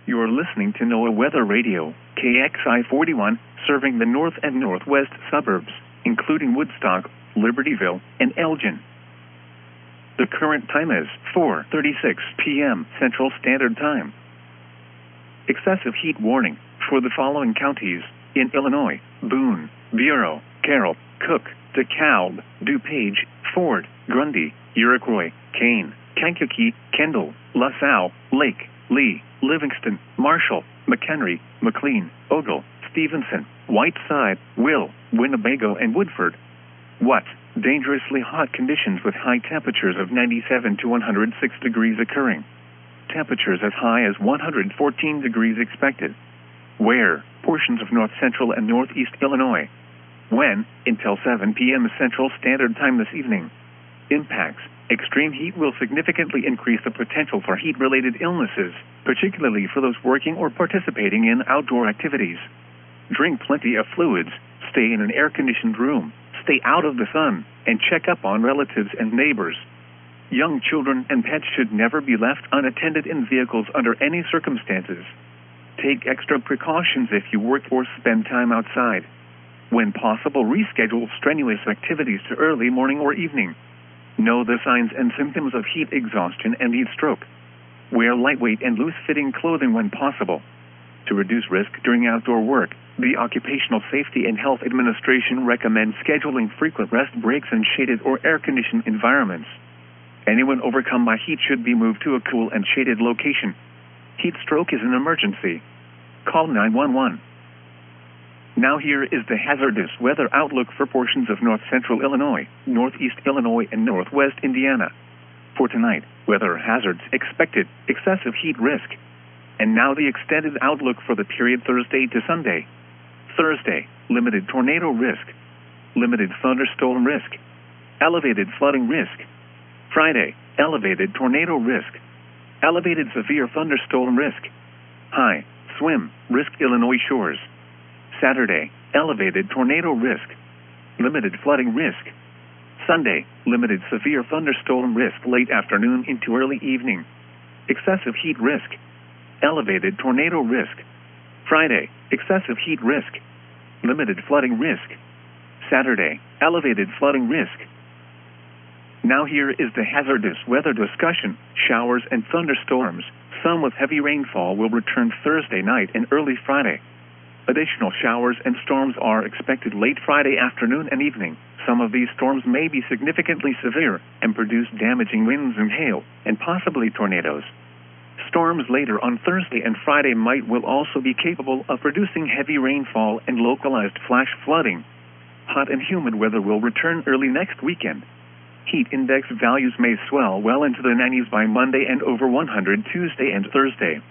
You're listening to NOAA Weather Radio, KXI 41, serving the north and northwest suburbs, including Woodstock, Libertyville, and Elgin. The current time is 4:36 p.m. Central Standard Time. Excessive heat warning for the following counties in Illinois: Boone, Bureau, Carroll, Cook, DeKalb, DuPage, Ford, Grundy, Iroquois, Kane, Kankakee, Kendall, LaSalle, Lake, Lee, Livingston, Marshall, McHenry, McLean, Ogle, Stevenson, Whiteside, Will, Winnebago, and Woodford. What? Dangerously hot conditions with high temperatures of 97 to 106 degrees occurring. Temperatures as high as 114 degrees expected. Where? Portions of north central and northeast Illinois. When? Until 7 p.m. Central Standard Time this evening. Impacts. Extreme heat will significantly increase the potential for heat-related illnesses, particularly for those working or participating in outdoor activities. Drink plenty of fluids, stay in an air-conditioned room, stay out of the sun, and check up on relatives and neighbors. Young children and pets should never be left unattended in vehicles under any circumstances. Take extra precautions if you work or spend time outside. When possible, reschedule strenuous activities to early morning or evening. Know the signs and symptoms of heat exhaustion and heat stroke. Wear lightweight and loose-fitting clothing when possible. To reduce risk during outdoor work, the Occupational Safety and Health Administration recommends scheduling frequent rest breaks in shaded or air-conditioned environments. Anyone overcome by heat should be moved to a cool and shaded location. Heat stroke is an emergency. Call 911. Now here is the hazardous weather outlook for portions of north central Illinois, northeast Illinois, and northwest Indiana. For tonight, weather hazards expected, excessive heat risk. And now the extended outlook for the period Thursday to Sunday. Thursday, limited tornado risk. Limited thunderstorm risk. Elevated flooding risk. Friday, elevated tornado risk. Elevated severe thunderstorm risk. High, swim, risk Illinois shores. Saturday, elevated tornado risk. Limited flooding risk. Sunday, limited severe thunderstorm risk late afternoon into early evening. Excessive heat risk. Elevated tornado risk. Friday, excessive heat risk. Limited flooding risk. Saturday, elevated flooding risk. Now here is the hazardous weather discussion. Showers and thunderstorms, some with heavy rainfall, will return Thursday night and early Friday. Additional showers and storms are expected late Friday afternoon and evening. Some of these storms may be significantly severe and produce damaging winds and hail, and possibly tornadoes. Storms later on Thursday and Friday will also be capable of producing heavy rainfall and localized flash flooding. Hot and humid weather will return early next weekend. Heat index values may swell well into the 90s by Monday and over 100 Tuesday and Thursday.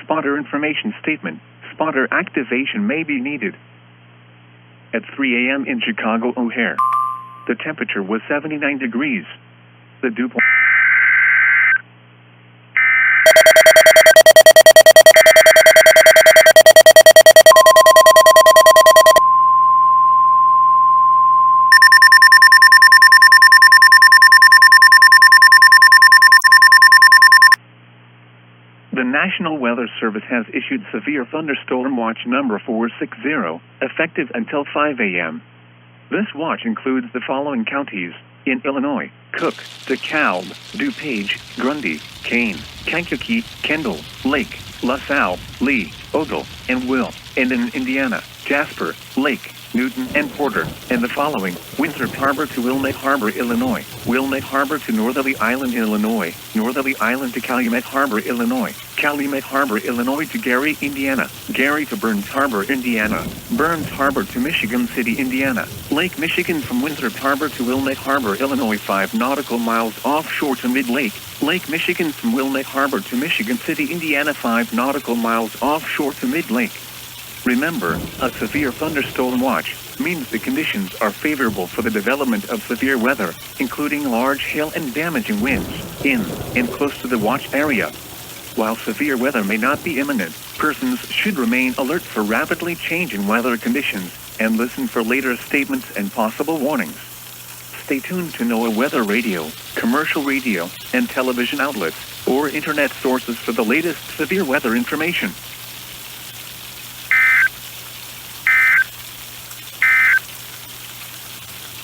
Spotter information statement. Spotter activation may be needed. At 3 a.m. in Chicago O'Hare, the temperature was 79 degrees. The dew point. The National Weather Service has issued Severe Thunderstorm Watch number 460, effective until 5 a.m. This watch includes the following counties in Illinois: Cook, DeKalb, DuPage, Grundy, Kane, Kankakee, Kendall, Lake, LaSalle, Lee, Ogle, and Will. And in Indiana, Jasper, Lake, Newton, and Porter. And the following: Winthrop Harbor to Wilmette Harbor, Illinois; Wilmette Harbor to Northerly Island, Illinois; Northerly Island to Calumet Harbor, Illinois; Calumet Harbor, Illinois to Gary, Indiana; Gary to Burns Harbor, Indiana; Burns Harbor to Michigan City, Indiana; Lake Michigan from Winthrop Harbor to Wilmette Harbor, Illinois, 5 nautical miles offshore to Mid-Lake; Lake Michigan from Wilmette Harbor to Michigan City, Indiana, 5 nautical miles offshore to Mid-Lake. Remember, a severe thunderstorm watch means the conditions are favorable for the development of severe weather, including large hail and damaging winds, in and close to the watch area. While severe weather may not be imminent, persons should remain alert for rapidly changing weather conditions and listen for later statements and possible warnings. Stay tuned to NOAA weather radio, commercial radio, and television outlets, or internet sources for the latest severe weather information.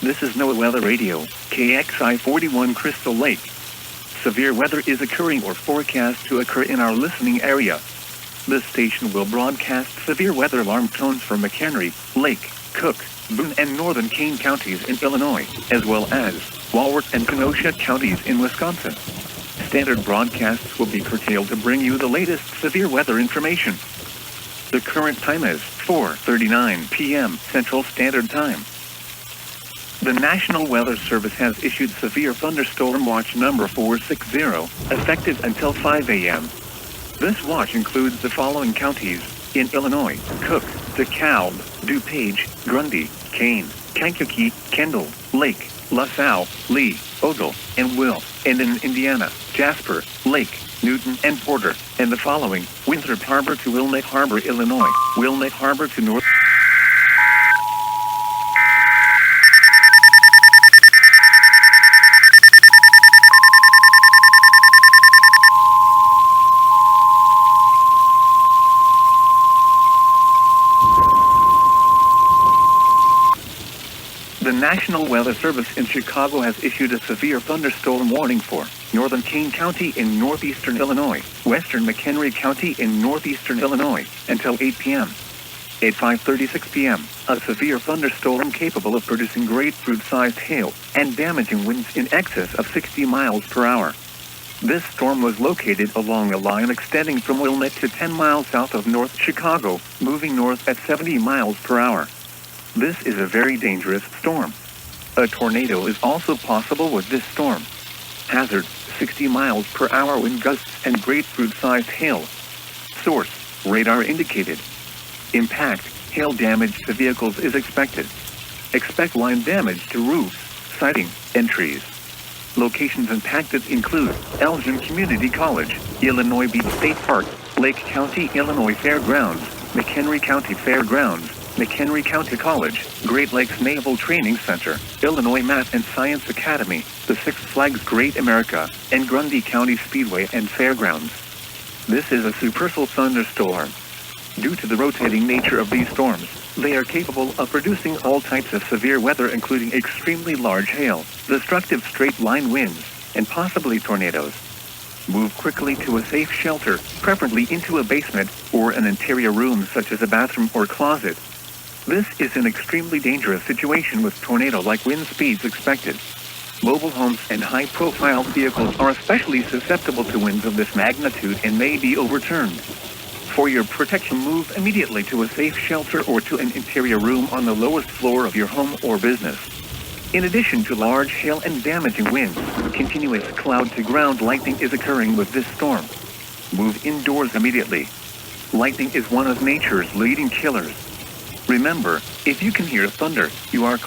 This is NOAA Weather Radio, KXI 41 Crystal Lake. Severe weather is occurring or forecast to occur in our listening area. This station will broadcast severe weather alarm tones for McHenry, Lake, Cook, Boone, and northern Kane counties in Illinois, as well as Walworth and Kenosha counties in Wisconsin. Standard broadcasts will be curtailed to bring you the latest severe weather information. The current time is 4:39 p.m. Central Standard Time. The National Weather Service has issued severe thunderstorm watch number 460, effective until 5 a.m. This watch includes the following counties in Illinois: Cook, DeKalb, DuPage, Grundy, Kane, Kankakee, Kendall, Lake, LaSalle, Lee, Ogle, and Will, and in Indiana, Jasper, Lake, Newton, and Porter, and the following: Winthrop Harbor to Wilmette Harbor, Illinois, Wilmette Harbor to North. The National Weather Service in Chicago has issued a severe thunderstorm warning for northern Kane County in northeastern Illinois, western McHenry County in northeastern Illinois, until 8 p.m. At 5:36 p.m., a severe thunderstorm capable of producing grapefruit-sized hail and damaging winds in excess of 60 miles per hour. This storm was located along a line extending from Wilmette to 10 miles south of North Chicago, moving north at 70 miles per hour. This is a very dangerous storm. A tornado is also possible with this storm. Hazard: 60 miles per hour wind gusts and grapefruit-sized hail. Source: radar indicated. Impact: hail damage to vehicles is expected. Expect line damage to roofs, siding, and trees. Locations impacted include Elgin Community College, Illinois Beach State Park, Lake County, Illinois Fairgrounds, McHenry County Fairgrounds, McHenry County College, Great Lakes Naval Training Center, Illinois Math and Science Academy, the Six Flags Great America, and Grundy County Speedway and Fairgrounds. This is a supercell thunderstorm. Due to the rotating nature of these storms, they are capable of producing all types of severe weather, including extremely large hail, destructive straight-line winds, and possibly tornadoes. Move quickly to a safe shelter, preferably into a basement or an interior room such as a bathroom or closet. This is an extremely dangerous situation with tornado-like wind speeds expected. Mobile homes and high-profile vehicles are especially susceptible to winds of this magnitude and may be overturned. For your protection, move immediately to a safe shelter or to an interior room on the lowest floor of your home or business. In addition to large hail and damaging winds, continuous cloud-to-ground lightning is occurring with this storm. Move indoors immediately. Lightning is one of nature's leading killers. Remember, if you can hear thunder, you are...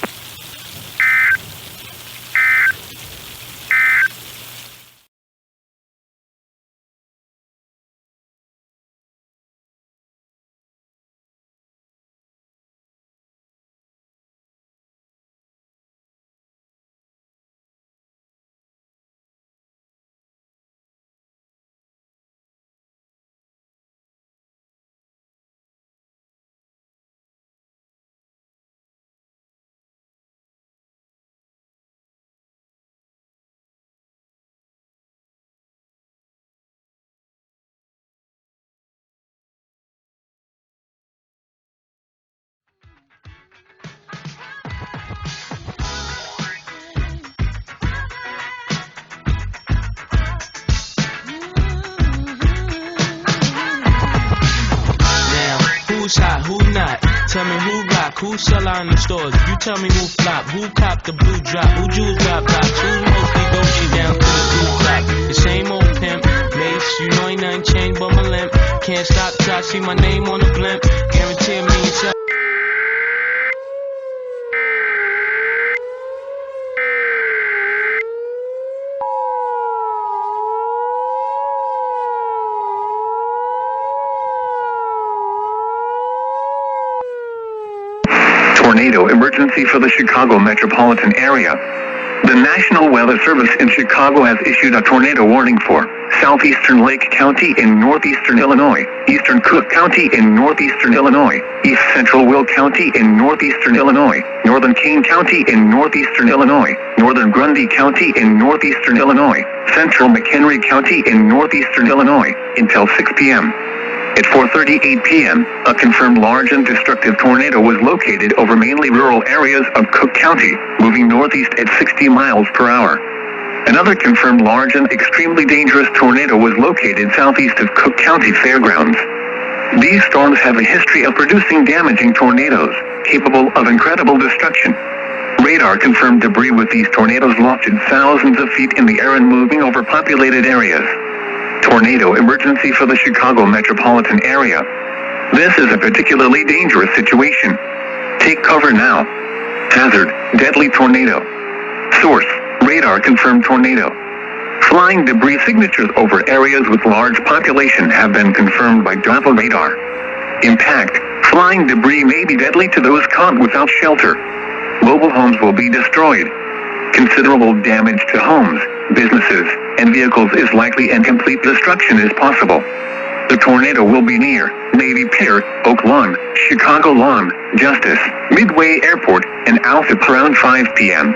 Who's hot, who not? Tell me who rock, who sell out in the stores. You tell me who flop, who cop the blue drop, who jewels got blocks, who's mostly Dolce down to the blue drop. The same old pimp, mates, you know ain't nothing changed but my limp. Can't stop till I see my name on the blimp. Guarantee a million sell. Tornado emergency for the Chicago metropolitan area. The National Weather Service in Chicago has issued a tornado warning for southeastern Lake County in northeastern Illinois, eastern Cook County in northeastern Illinois, east central Will County in northeastern Illinois, northern Kane County in northeastern Illinois, northern Grundy County in northeastern Illinois, central McHenry County in northeastern Illinois, until 6 p.m. At 4:38 p.m., a confirmed large and destructive tornado was located over mainly rural areas of Cook County, moving northeast at 60 miles per hour. Another confirmed large and extremely dangerous tornado was located southeast of Cook County Fairgrounds. These storms have a history of producing damaging tornadoes, capable of incredible destruction. Radar confirmed debris with these tornadoes lofted thousands of feet in the air and moving over populated areas. Tornado emergency for the Chicago metropolitan area. This is a particularly dangerous situation. Take cover now. Hazard, deadly tornado. Source, radar confirmed tornado. Flying debris signatures over areas with large population have been confirmed by Doppler radar. Impact, flying debris may be deadly to those caught without shelter. Mobile homes will be destroyed. Considerable damage to homes, businesses, and vehicles is likely and complete destruction is possible. The tornado will be near Navy Pier, Oak Lawn, Chicago Lawn, Justice, Midway Airport, and Alpha around 5 p.m.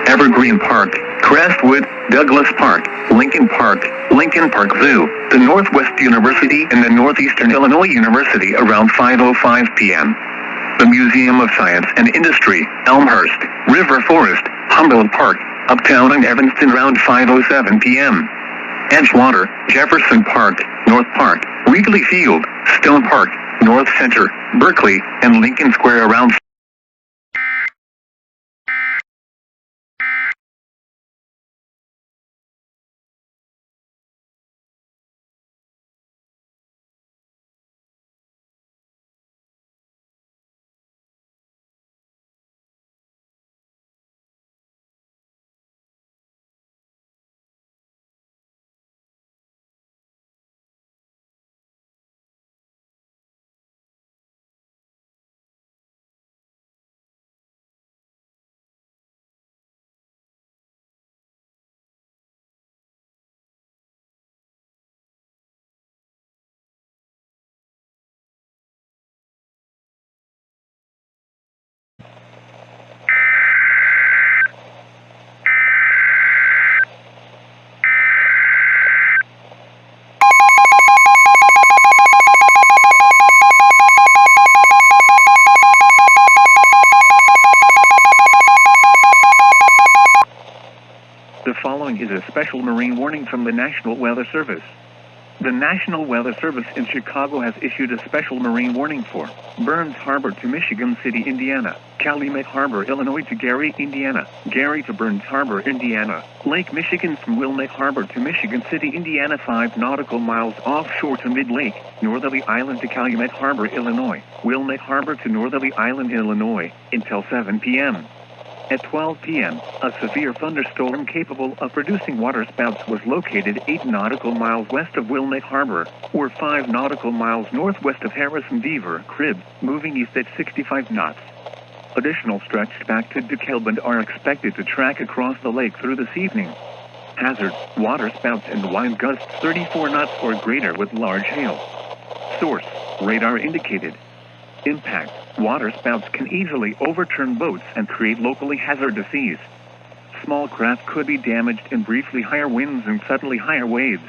Evergreen Park, Crestwood, Douglas Park, Lincoln Park Zoo, the Northwest University and the Northeastern Illinois University around 5:05 p.m. The Museum of Science and Industry, Elmhurst, River Forest, Humboldt Park, Uptown and Evanston around 5:07 p.m. Edgewater, Jefferson Park, North Park, Wrigley Field, Stone Park, North Center, Berkeley, and Lincoln Square around. The following is a special marine warning from the National Weather Service. The National Weather Service in Chicago has issued a special marine warning for Burns Harbor to Michigan City, Indiana, Calumet Harbor, Illinois to Gary, Indiana, Gary to Burns Harbor, Indiana, Lake Michigan from Wilmette Harbor to Michigan City, Indiana 5 nautical miles offshore to Mid-Lake, Northerly Island to Calumet Harbor, Illinois, Wilmette Harbor to Northerly Island, Illinois, until 7 p.m. At 12 p.m., a severe thunderstorm capable of producing waterspouts was located 8 nautical miles west of Wilmette Harbor, or 5 nautical miles northwest of Harrison Beaver Crib, moving east at 65 knots. Additional stretched back to DeKalb are expected to track across the lake through this evening. Hazard, waterspouts and wind gusts 34 knots or greater with large hail. Source, radar indicated. Impact, waterspouts can easily overturn boats and create locally hazardous seas. Small craft could be damaged in briefly higher winds and suddenly higher waves.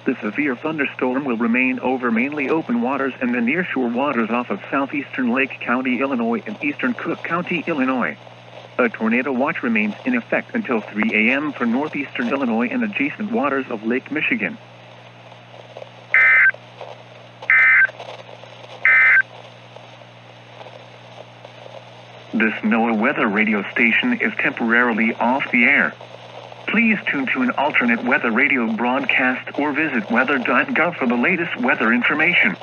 The severe thunderstorm will remain over mainly open waters and the nearshore waters off of southeastern Lake County, Illinois and eastern Cook County, Illinois. A tornado watch remains in effect until 3 a.m. for northeastern Illinois and adjacent waters of Lake Michigan. This NOAA weather radio station is temporarily off the air. Please tune to an alternate weather radio broadcast or visit weather.gov for the latest weather information.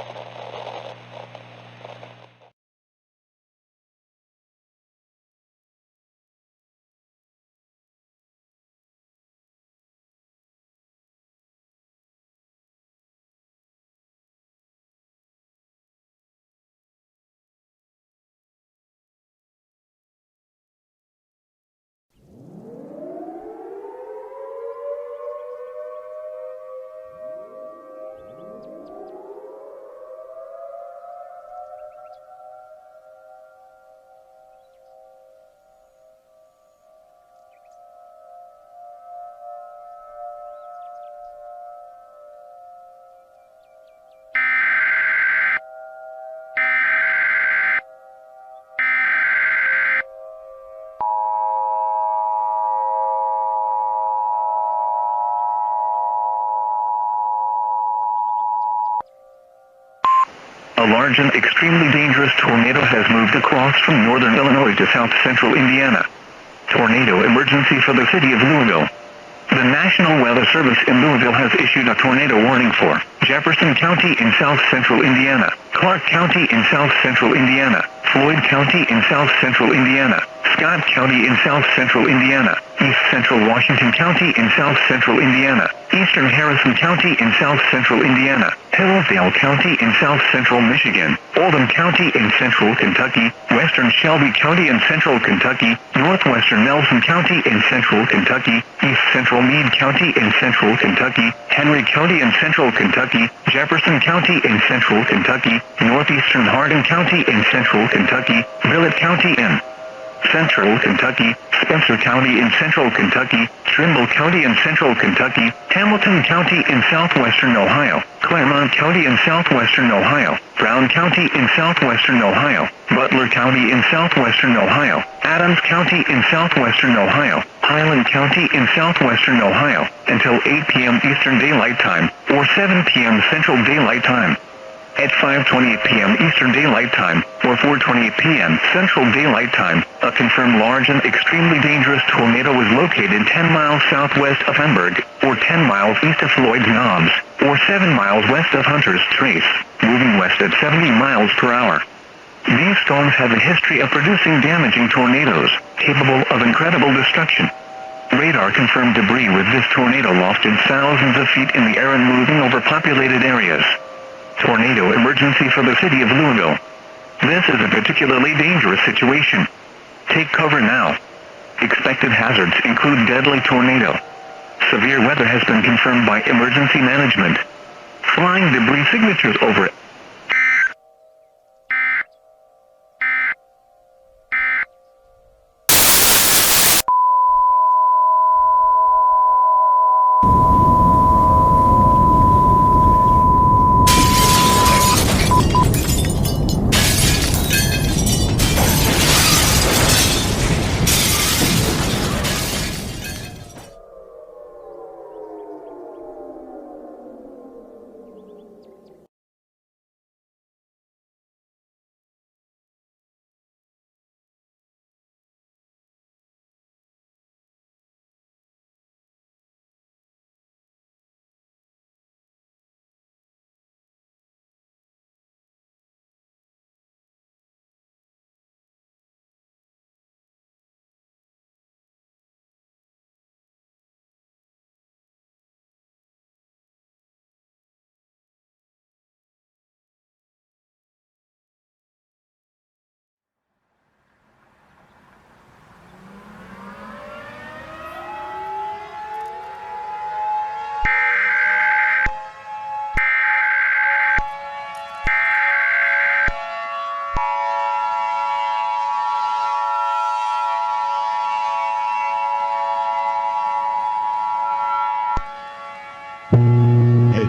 A large and extremely dangerous tornado has moved across from northern Illinois to south-central Indiana. Tornado emergency for the city of Louisville. The National Weather Service in Louisville has issued a tornado warning for Jefferson County in south-central Indiana, Clark County in south-central Indiana, Floyd County in south-central Indiana, Scott County in south-central Indiana, East Central Washington County in south-central Indiana, Eastern Harrison County in south-central Indiana, Hillsdale County in south-central Michigan, Oldham County in central Kentucky, Western Shelby County in central Kentucky, Northwestern Nelson County in central Kentucky, East Central Meade County in central Kentucky, Henry County in central Kentucky, Jefferson County in central Kentucky, Northeastern Hardin County in central Kentucky, Willett County in central Kentucky, Spencer County in central Kentucky, Trimble County in central Kentucky, Hamilton County in southwestern Ohio, Claremont County in southwestern Ohio, Brown County in southwestern Ohio, Butler County in southwestern Ohio, Adams County in southwestern Ohio, Highland County in southwestern Ohio, until 8 p.m. Eastern Daylight Time, or 7 p.m. Central Daylight Time. At 5:28 p.m. Eastern Daylight Time, or 4:28 p.m. Central Daylight Time, a confirmed large and extremely dangerous tornado was located 10 miles southwest of Hamburg, or 10 miles east of Floyd's Knobs, or 7 miles west of Hunter's Trace, moving west at 70 miles per hour. These storms have a history of producing damaging tornadoes, capable of incredible destruction. Radar confirmed debris with this tornado lofted thousands of feet in the air and moving over populated areas. Tornado emergency for the city of Louisville. This is a particularly dangerous situation. Take cover now. Expected hazards include deadly tornado. Severe weather has been confirmed by emergency management. Flying debris signatures over it.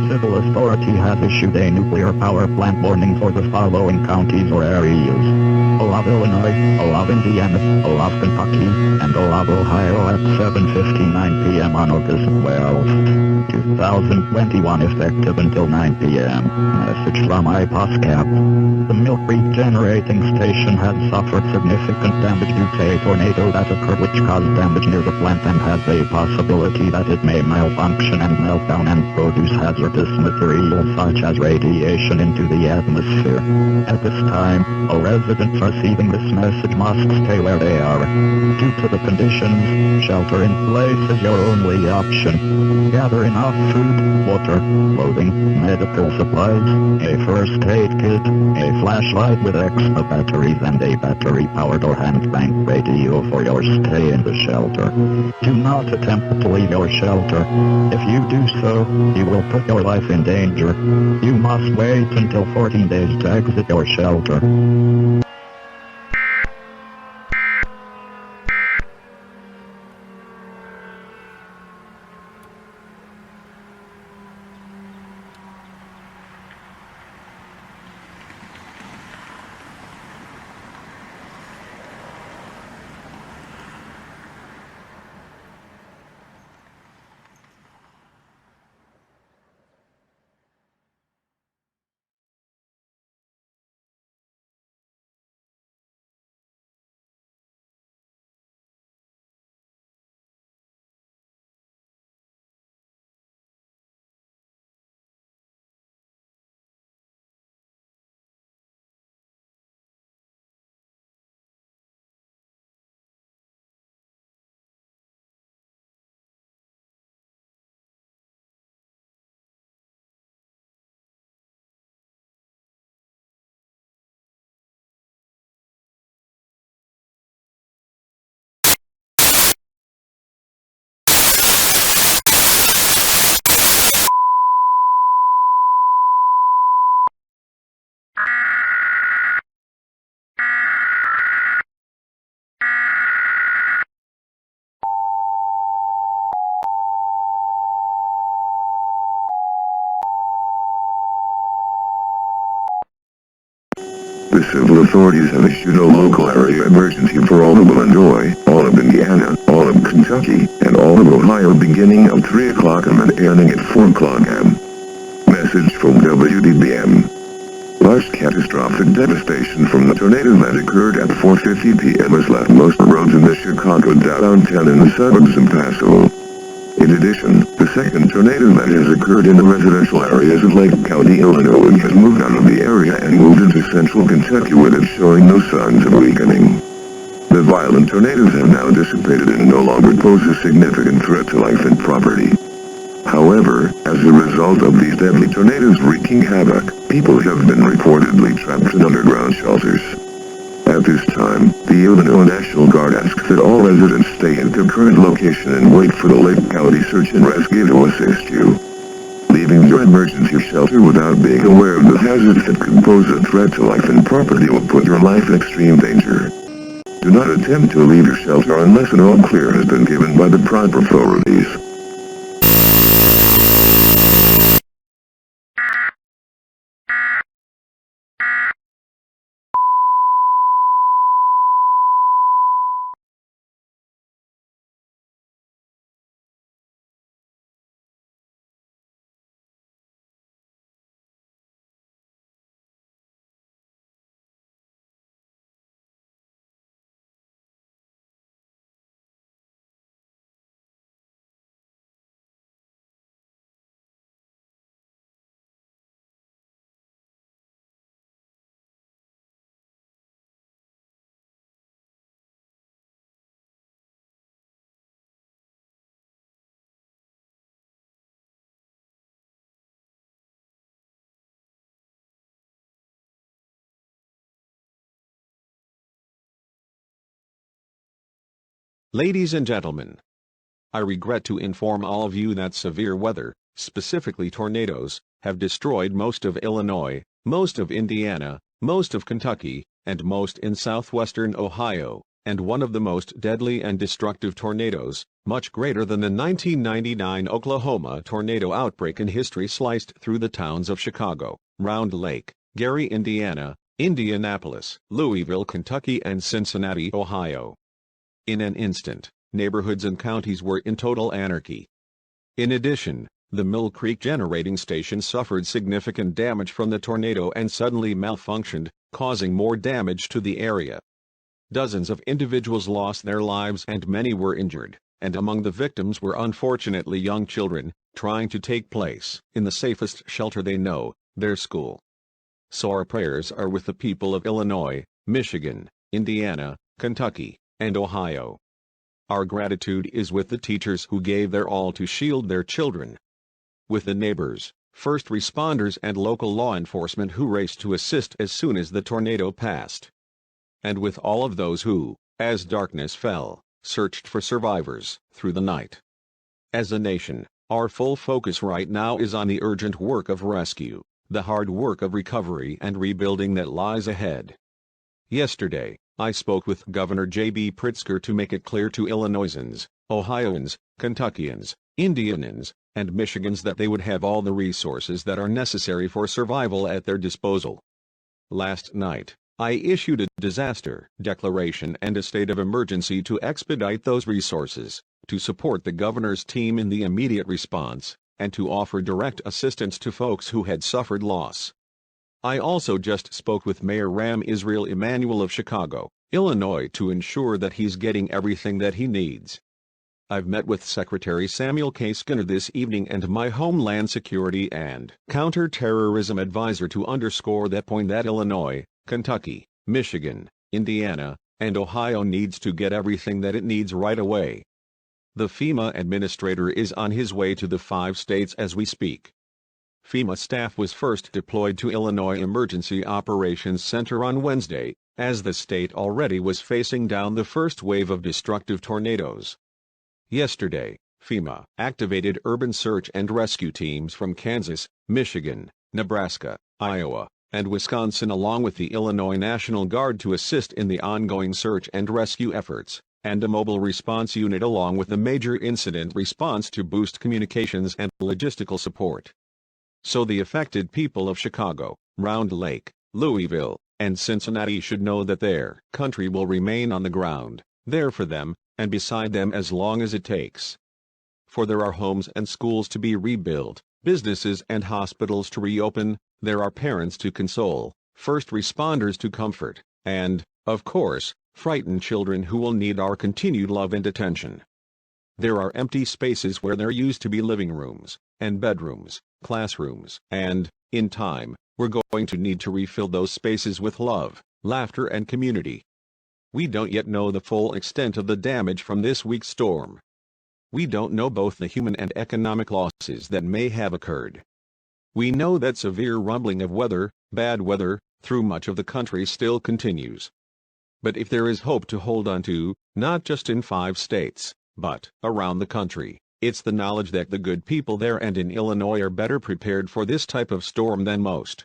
Civil authority has issued a nuclear power plant warning for the following counties or areas: Olave, Illinois, Olave, Indiana, Olave, Kentucky, and Olave, Ohio at 7:59 p.m. on August 12, 2021, effective until 9 p.m. Message from IPOSCAP. The Mill Creek Generating Station had suffered significant damage due to a tornado that occurred which caused damage near the plant and has a possibility that it may malfunction and melt down and produce hazardous material such as radiation into the atmosphere. At this time, all residents receiving this message must stay where they are. Due to the conditions, shelter in place is your only option. Gather enough food, water, clothing, medical supplies, a first aid kit, a flashlight with extra batteries, and a battery-powered or hand-bank radio for your stay in the shelter. Do not attempt to leave your shelter. If you do so, you will put your life in danger. You must wait until 14 days to exit your shelter. civil authorities have issued a local area emergency for all of Illinois, all of Indiana, all of Kentucky, and all of Ohio beginning at 3 o'clock am and ending at 4 o'clock am. Message from WDBM. Large catastrophic devastation from the tornado that occurred at 4:50 p.m. has left most roads in the Chicago downtown and the suburbs impassable. In addition, the second tornado that has occurred in the residential areas of Lake County, Illinois has moved out of the area and moved into central Kentucky with it showing no signs of weakening. The violent tornadoes have now dissipated and no longer pose a significant threat to life and property. However, as a result of these deadly tornadoes wreaking havoc, people have been reportedly trapped in underground shelters. At this time, the Illinois National Guard asks that all residents stay at their current location and wait for the Lake County Search and Rescue to assist you. Leaving your emergency shelter without being aware of the hazards that could pose a threat to life and property will put your life in extreme danger. Do not attempt to leave your shelter unless an all clear has been given by the proper authorities. Ladies and gentlemen, I regret to inform all of you that severe weather, specifically tornadoes, have destroyed most of Illinois, most of Indiana, most of Kentucky, and most in southwestern Ohio, and one of the most deadly and destructive tornadoes, much greater than the 1999 Oklahoma tornado outbreak in history, sliced through the towns of Chicago, Round Lake, Gary, Indiana, Indianapolis, Louisville, Kentucky, and Cincinnati, Ohio. In an instant, neighborhoods and counties were in total anarchy. In addition, the Mill Creek generating station suffered significant damage from the tornado and suddenly malfunctioned, causing more damage to the area. Dozens of individuals lost their lives and many were injured, and among the victims were unfortunately young children, trying to take place in the safest shelter they know, their school. So our prayers are with the people of Illinois, Michigan, Indiana, Kentucky, and Ohio. Our gratitude is with the teachers who gave their all to shield their children, with the neighbors, first responders and local law enforcement who raced to assist as soon as the tornado passed, and with all of those who, as darkness fell, searched for survivors through the night. As a nation, our full focus right now is on the urgent work of rescue, the hard work of recovery and rebuilding that lies ahead. Yesterday, I spoke with Governor J.B. Pritzker to make it clear to Illinoisans, Ohioans, Kentuckians, Indianans, and Michigans that they would have all the resources that are necessary for survival at their disposal. Last night, I issued a disaster declaration and a state of emergency to expedite those resources, to support the governor's team in the immediate response, and to offer direct assistance to folks who had suffered loss. I also just spoke with Mayor Rahm Israel Emanuel of Chicago, Illinois, to ensure that he's getting everything that he needs. I've met with Secretary Samuel K. Skinner this evening and my Homeland Security and Counterterrorism Advisor to underscore that point that Illinois, Kentucky, Michigan, Indiana, and Ohio needs to get everything that it needs right away. The FEMA administrator is on his way to the 5 states as we speak. FEMA staff was first deployed to Illinois Emergency Operations Center on Wednesday, as the state already was facing down the first wave of destructive tornadoes. Yesterday, FEMA activated urban search and rescue teams from Kansas, Michigan, Nebraska, Iowa, and Wisconsin along with the Illinois National Guard to assist in the ongoing search and rescue efforts, and a mobile response unit along with a major incident response to boost communications and logistical support. So the affected people of Chicago, Round Lake, Louisville, and Cincinnati should know that their country will remain on the ground, there for them, and beside them as long as it takes. For there are homes and schools to be rebuilt, businesses and hospitals to reopen, there are parents to console, first responders to comfort, and, of course, frightened children who will need our continued love and attention. There are empty spaces where there used to be living rooms, and bedrooms, classrooms, and, in time, we're going to need to refill those spaces with love, laughter and community. We don't yet know the full extent of the damage from this week's storm. We don't know both the human and economic losses that may have occurred. We know that severe rumbling of weather, bad weather, through much of the country still continues. But if there is hope to hold on to, not just in 5 states, but around the country, it's the knowledge that the good people there and in Illinois are better prepared for this type of storm than most.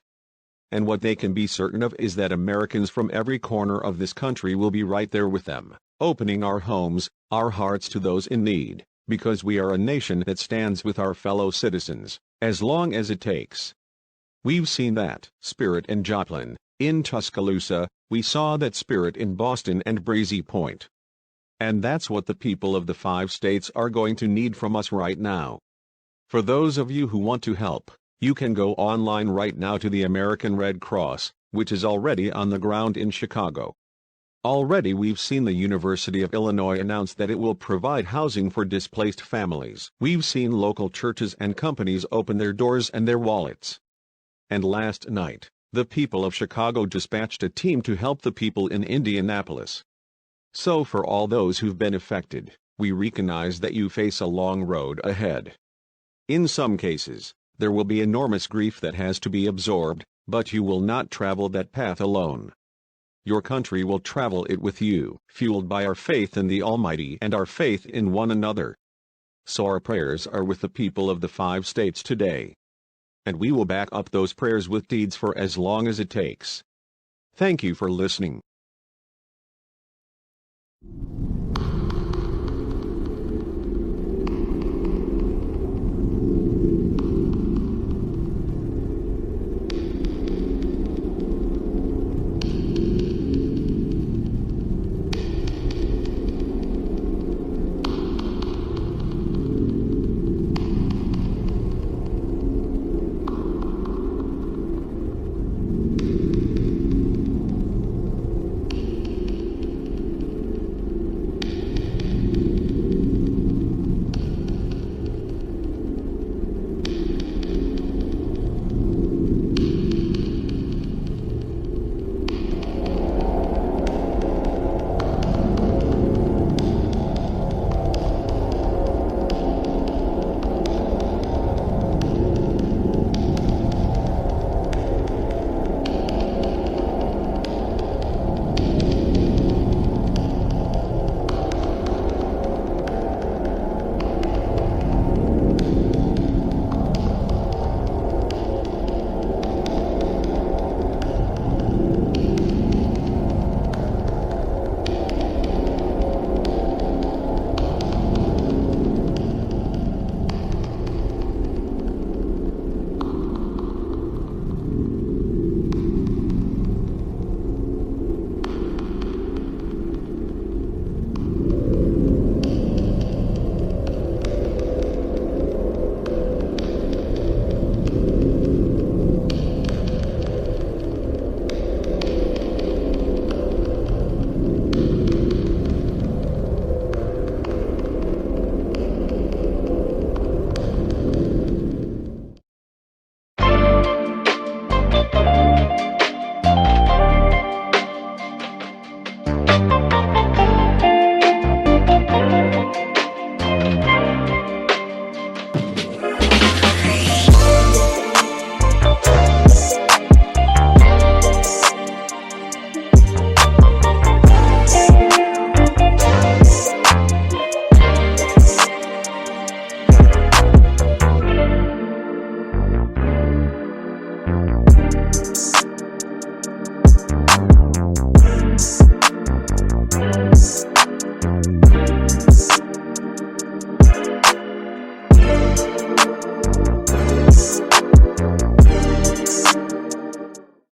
And what they can be certain of is that Americans from every corner of this country will be right there with them, opening our homes, our hearts to those in need, because we are a nation that stands with our fellow citizens, as long as it takes. We've seen that spirit in Joplin, in Tuscaloosa, we saw that spirit in Boston and Breezy Point. And that's what the people of the 5 states are going to need from us right now. For those of you who want to help, you can go online right now to the American Red Cross, which is already on the ground in Chicago. Already we've seen the University of Illinois announce that it will provide housing for displaced families. We've seen local churches and companies open their doors and their wallets. And last night, the people of Chicago dispatched a team to help the people in Indianapolis. So for all those who've been affected, we recognize that you face a long road ahead. In some cases, there will be enormous grief that has to be absorbed, but you will not travel that path alone. Your country will travel it with you, fueled by our faith in the Almighty and our faith in one another. So our prayers are with the people of the 5 states today. And we will back up those prayers with deeds for as long as it takes. Thank you for listening.